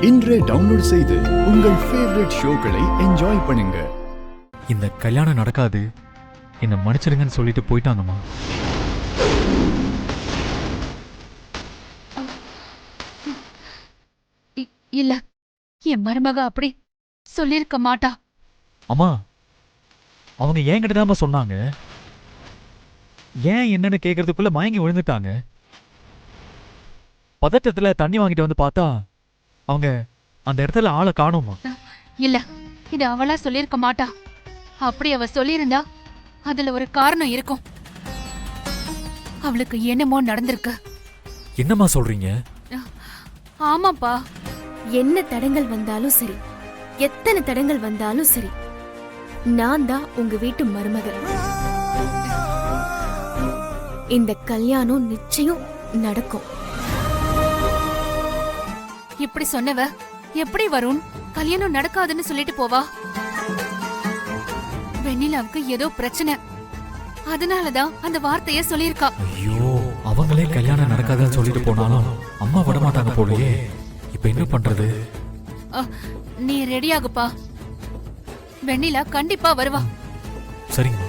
இன்றே டவுன்லோட் செய்து உங்கள் ஃபேவரட் ஷோக்களை என்ஜாய் பண்ணுங்க. இந்த கல்யாணம் நடக்காது, என்ன மன்னிச்சிடுங்கன்னு சொல்லிட்டு போயிட்டாங்கம்மா. இல்ல, என் மருமக அப்படி சொல்லிருக்க மாட்டா. அம்மா, அவங்க என்கிட்ட தான் சொன்னாங்க. ஏன் என்னன்னு கேட்கறதுக்குள்ள மயங்கி விழுந்துட்டாங்க. பதட்டத்துல தண்ணி வாங்கிட்டு வந்து பார்த்தா அவங்க அந்த இடத்துல ஆளை காணோமா. இல்ல, இது அவளா சொல்லிருக்க மாட்டா. அப்படி அவ சொல்லியிருந்தா அதுல ஒரு காரணம் இருக்கும். அவளுக்கு என்னமோ நடந்திருக்கு. என்னம்மா சொல்றீங்க? ஆமாப்பா. என்ன தடங்கள் வந்தாலும் சரி, எத்தனை தடங்கள் வந்தாலும் சரி, நான் தான் உங்க வீட்டு மருமகள். இந்த கல்யாணம் நிச்சயம் நடக்கும். இப்படி சொன்னவ எப்படி வருண் கல்யாணம் நடக்காதுன்னு சொல்லிட்டு போவா? வெண்ணிலாவுக்கு ஏதோ பிரச்சனை, அதனாலதான் அந்த வார்த்தைய சொல்லிருக்கா. ஐயோ, அவங்களே கல்யாணம் நடக்காதுன்னு சொல்லிட்டு போனாலும் அம்மா விட மாட்டாங்க போலயே. இப்ப என்ன பண்றது? நீ ரெடியாகுப்பா, வெண்ணிலா கண்டிப்பா வருவா. சரிங்க.